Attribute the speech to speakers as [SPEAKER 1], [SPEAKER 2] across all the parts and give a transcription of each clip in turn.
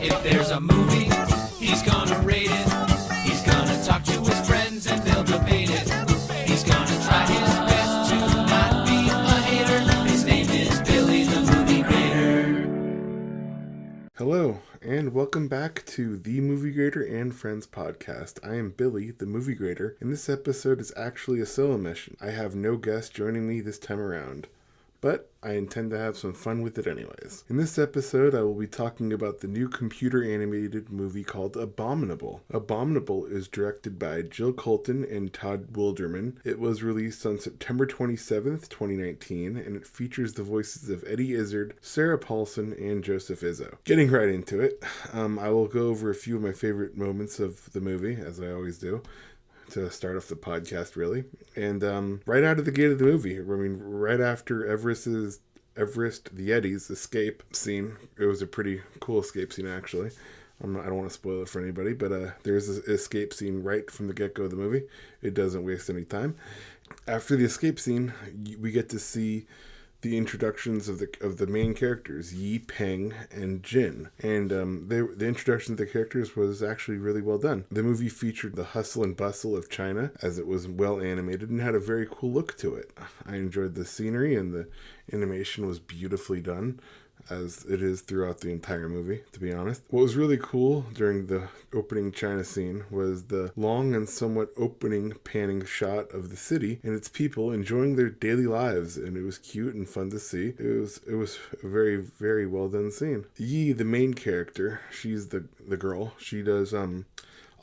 [SPEAKER 1] If there's a movie, he's gonna rate it. He's gonna talk to his friends and they'll debate it. He's gonna try his best to not be a hater. His name is Billy the Movie Grader.
[SPEAKER 2] Hello, and welcome back to the Movie Grader and Friends podcast. I am Billy, the Movie Grader, and this episode is actually a solo mission. I have no guest joining me this time around, but I intend to have some fun with it anyways. In this episode, I will be talking about the new computer animated movie called Abominable. Abominable is directed by Jill Colton and Todd Wilderman. It was released on September 27th, 2019, and it features the voices of Eddie Izzard, Sarah Paulson, and Joseph Izzo. Getting right into it, I will go over a few of my favorite moments of the movie, as I always do, to start off the podcast, really. And right out of the gate of the movie, right after Everest, the Yeti's escape scene, it was a pretty cool escape scene, actually. I don't want to spoil it for anybody, but there's an escape scene right from the get-go of the movie. It doesn't waste any time. After the escape scene, we get to see the introductions of the main characters, Yi, Peng, and Jin. And the introduction of the characters was actually really well done. The movie featured the hustle and bustle of China, as it was well animated and had a very cool look to it. I enjoyed the scenery, and the animation was beautifully done, as it is throughout the entire movie, to be honest. What was really cool during the opening China scene was the long and somewhat opening panning shot of the city and its people enjoying their daily lives, and it was cute and fun to see. It was a very, very well done scene. Yi, the main character, she's the girl. She does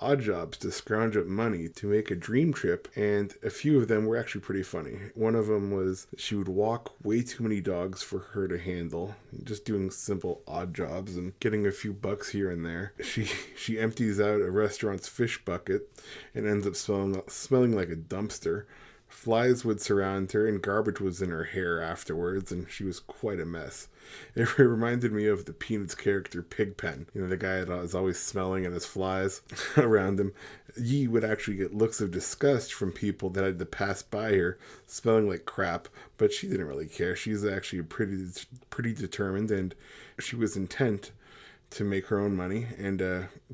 [SPEAKER 2] odd jobs to scrounge up money to make a dream trip, and a few of them were actually pretty funny. One of them was she would walk way too many dogs for her to handle, just doing simple odd jobs and getting a few bucks here and there. She empties out a restaurant's fish bucket and ends up smelling like a dumpster. Flies would surround her, and garbage was in her hair afterwards, and she was quite a mess. It reminded me of the Peanuts character Pigpen. You know, the guy that is always smelling and has flies around him. Yi would actually get looks of disgust from people that had to pass by her, smelling like crap, but she didn't really care. She's actually pretty determined, and she was intent to make her own money and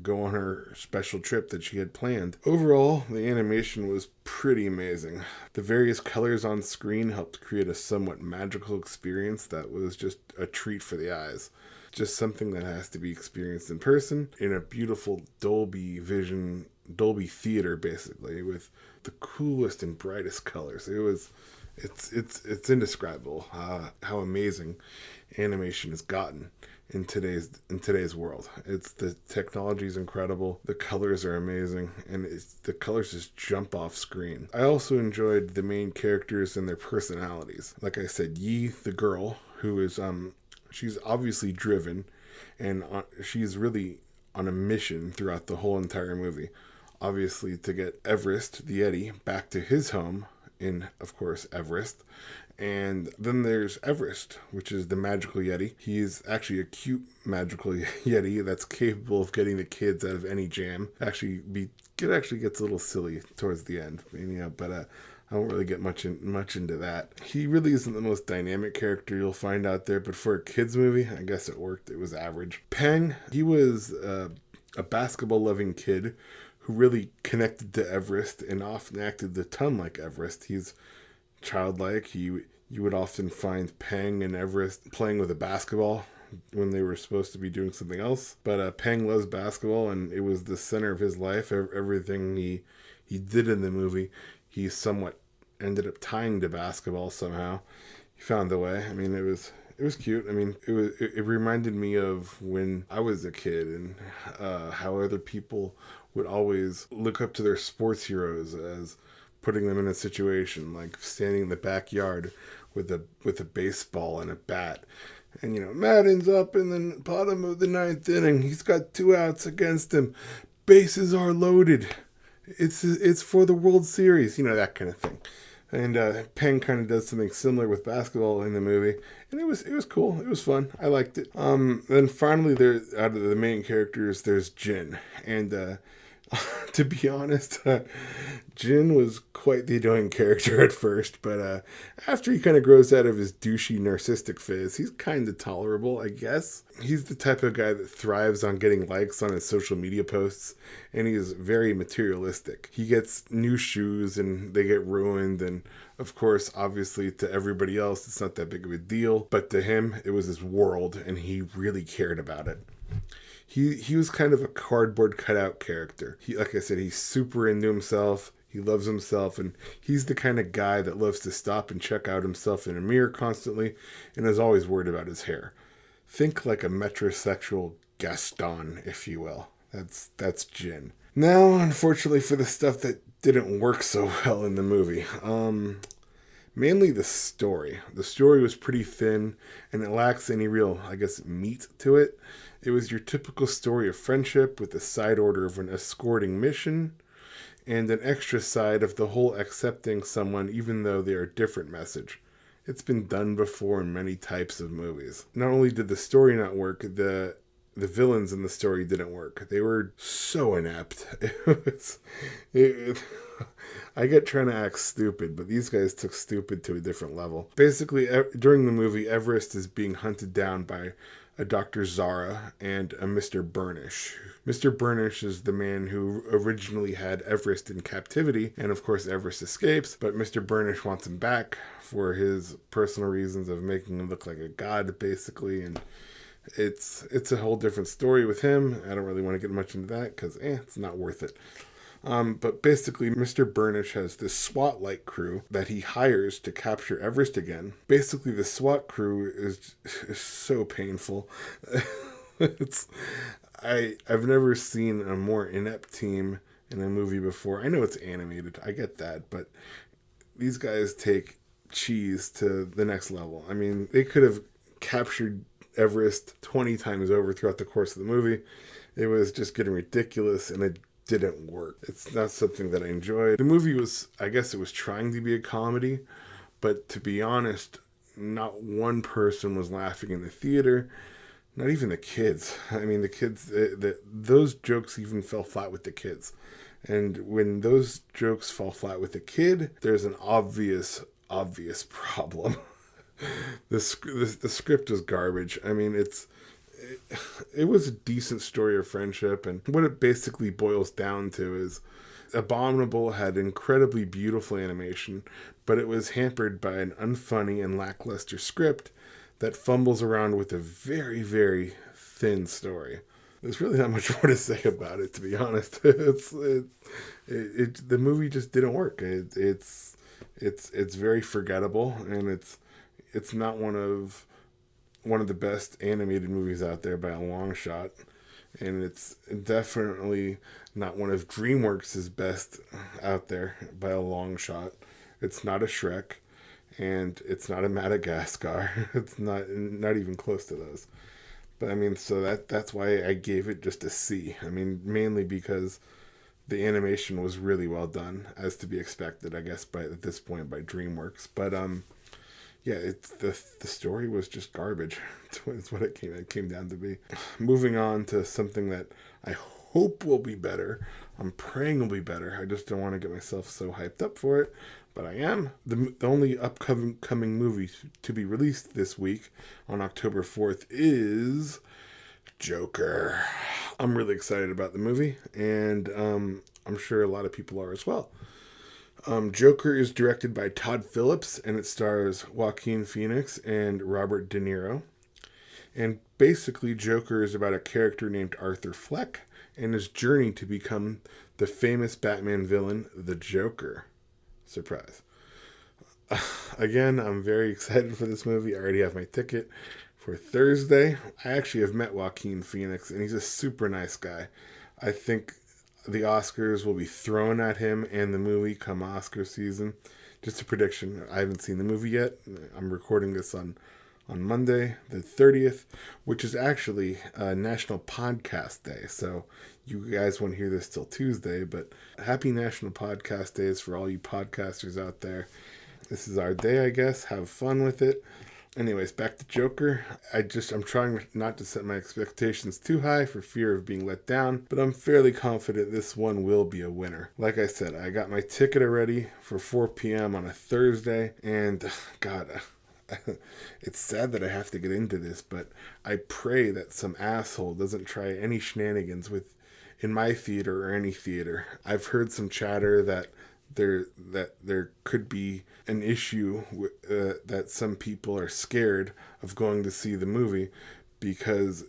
[SPEAKER 2] go on her special trip that she had planned. Overall, the animation was pretty amazing. The various colors on screen helped create a somewhat magical experience that was just a treat for the eyes. Just something that has to be experienced in person in a beautiful Dolby Vision, Dolby theater, basically, with the coolest and brightest colors. It's indescribable how amazing animation has gotten in today's world. The technology is incredible, the colors are amazing, and the colors just jump off screen. I also enjoyed the main characters and their personalities. Like I said, Yi, the girl, who is she's obviously driven, and she's really on a mission throughout the whole entire movie. Obviously, to get Everest, the Yeti, back to his home in, of course, Everest. And then there's Everest, which is the magical Yeti. He's actually a cute magical Yeti that's capable of getting the kids out of any jam. It actually gets a little silly towards the end, but I won't really get much into that. He really isn't the most dynamic character you'll find out there, but for a kids movie, I guess it worked. It was average. Peng, he was a basketball-loving kid who really connected to Everest and often acted a ton like Everest. He's childlike. You would often find Peng and Everest playing with a basketball when they were supposed to be doing something else. But Peng loves basketball, and it was the center of his life. Everything he did in the movie, he somewhat ended up tying to basketball somehow. He found a way. I mean, it was cute. I mean, it reminded me of when I was a kid and how other people would always look up to their sports heroes as putting them in a situation like standing in the backyard with a baseball and a bat. And, Madden's up in the bottom of the ninth inning. He's got 2 outs against him. Bases are loaded. It's for the World Series, that kind of thing. And Peng kind of does something similar with basketball in the movie, and it was cool. It was fun. I liked it. Then finally, out of the main characters, there's Jin, and To be honest, Jin was quite the annoying character at first, but after he kind of grows out of his douchey narcissistic phase, he's kind of tolerable, I guess. He's the type of guy that thrives on getting likes on his social media posts, and he is very materialistic. He gets new shoes and they get ruined, and of course, obviously, to everybody else, it's not that big of a deal, but to him, it was his world, and he really cared about it. He was kind of a cardboard cutout character. Like I said, he's super into himself. He loves himself, and he's the kind of guy that loves to stop and check out himself in a mirror constantly, and is always worried about his hair. Think like a metrosexual Gaston, if you will. That's Jin. Now, unfortunately, for the stuff that didn't work so well in the movie, mainly the story. The story was pretty thin, and it lacks any real, I guess, meat to it. It was your typical story of friendship with a side order of an escorting mission and an extra side of the whole accepting someone even though they are a different message. It's been done before in many types of movies. Not only did the story not work, the villains in the story didn't work. They were so inept. I get trying to act stupid, but these guys took stupid to a different level. Basically, during the movie, Everest is being hunted down by a Dr. Zara and a Mr. Burnish. Mr. Burnish is the man who originally had Everest in captivity, and of course Everest escapes, but Mr. Burnish wants him back for his personal reasons of making him look like a god, basically, and it's a whole different story with him. I don't really want to get much into that because it's not worth it. But basically, Mr. Burnish has this SWAT-like crew that he hires to capture Everest again. Basically, the SWAT crew is so painful. I've never seen a more inept team in a movie before. I know it's animated, I get that, but these guys take cheese to the next level. I mean, they could have captured Everest 20 times over throughout the course of the movie. It was just getting ridiculous, and it didn't work. It's not something that I enjoyed. The movie was, I guess it was trying to be a comedy, but to be honest, not one person was laughing in the theater. Not even the kids. I mean, the kids, those jokes even fell flat with the kids. And when those jokes fall flat with a kid, there's an obvious problem. The script is garbage. I mean, it was a decent story of friendship, and what it basically boils down to is Abominable had incredibly beautiful animation, but it was hampered by an unfunny and lackluster script that fumbles around with a very, very thin story. There's really not much more to say about it, to be honest. The movie just didn't work. It's very forgettable, and it's not one of the best animated movies out there by a long shot, and it's definitely not one of DreamWorks' best out there by a long shot. It's not a Shrek, and it's not a Madagascar. It's not even close to those. But I mean, so that's why I gave it just a C. I mean, mainly because the animation was really well done, as to be expected, I guess, at this point by DreamWorks. But yeah, the story was just garbage. It's what it came down to be. Moving on to something that I hope will be better. I'm praying will be better. I just don't want to get myself so hyped up for it, but I am. The only upcoming movie to be released this week on October 4th is Joker. I'm really excited about the movie, and I'm sure a lot of people are as well. Joker is directed by Todd Phillips, and it stars Joaquin Phoenix and Robert De Niro. And basically, Joker is about a character named Arthur Fleck and his journey to become the famous Batman villain, the Joker. Surprise. Again, I'm very excited for this movie. I already have my ticket for Thursday. I actually have met Joaquin Phoenix, and he's a super nice guy. I think the Oscars will be thrown at him and the movie come Oscar season. Just a prediction. I haven't seen the movie yet. I'm recording this on Monday, the 30th, which is actually National Podcast Day. So you guys won't hear this till Tuesday, but happy National Podcast Days for all you podcasters out there. This is our day, I guess. Have fun with it. Anyways, back to Joker. I'm trying not to set my expectations too high for fear of being let down, but I'm fairly confident this one will be a winner. Like I said, I got my ticket already for 4 p.m. on a Thursday, and God, it's sad that I have to get into this, but I pray that some asshole doesn't try any shenanigans in my theater or any theater. I've heard some chatter that there could be an issue that some people are scared of going to see the movie because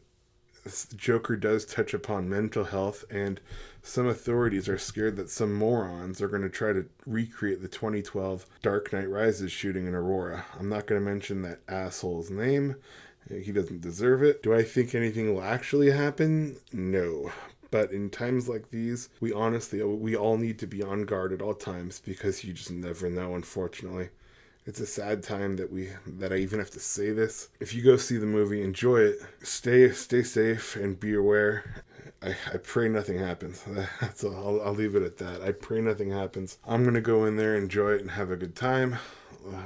[SPEAKER 2] Joker does touch upon mental health, and some authorities are scared that some morons are going to try to recreate the 2012 Dark Knight Rises shooting in Aurora. I'm not going to mention that asshole's name. He doesn't deserve it. Do I think anything will actually happen? No. But in times like these, we all need to be on guard at all times because you just never know, unfortunately. It's a sad time that I even have to say this. If you go see the movie, enjoy it. Stay safe and be aware. I pray nothing happens. That's all. I'll leave it at that. I pray nothing happens. I'm going to go in there, enjoy it, and have a good time.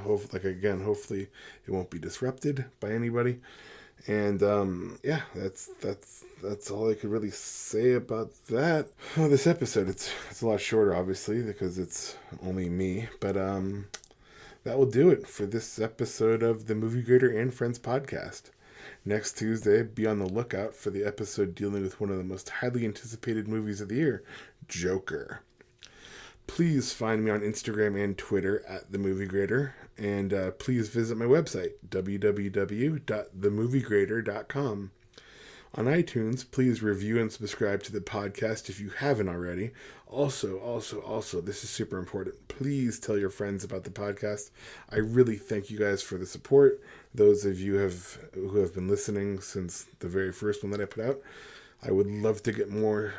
[SPEAKER 2] Hopefully it won't be disrupted by anybody. And yeah, that's all I could really say about that. Oh, this episode, it's a lot shorter, obviously, because it's only me. But that will do it for this episode of the Movie Grader and Friends podcast. Next Tuesday, be on the lookout for the episode dealing with one of the most highly anticipated movies of the year, Joker. Please find me on Instagram and Twitter at The Movie Grader, and please visit my website, www.themoviegrader.com. On iTunes, please review and subscribe to the podcast if you haven't already. Also, this is super important. Please tell your friends about the podcast. I really thank you guys for the support. Those of you who have been listening since the very first one that I put out. I would love to get more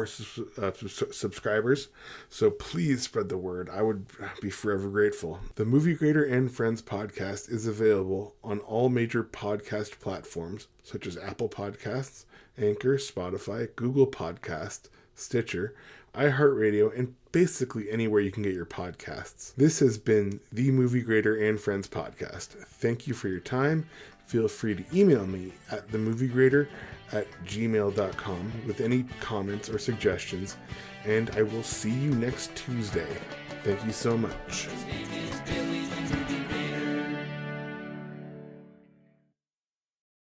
[SPEAKER 2] subscribers. So please spread the word. I would be forever grateful. The Movie Grader and Friends podcast is available on all major podcast platforms, such as Apple Podcasts, Anchor, Spotify, Google Podcasts, Stitcher, iHeartRadio, and basically anywhere you can get your podcasts. This has been the Movie Grader and Friends podcast. Thank you for your time. Feel free to email me at themoviegrader@gmail.com with any comments or suggestions, and I will see you next Tuesday. Thank you so much.
[SPEAKER 1] His name is Bill.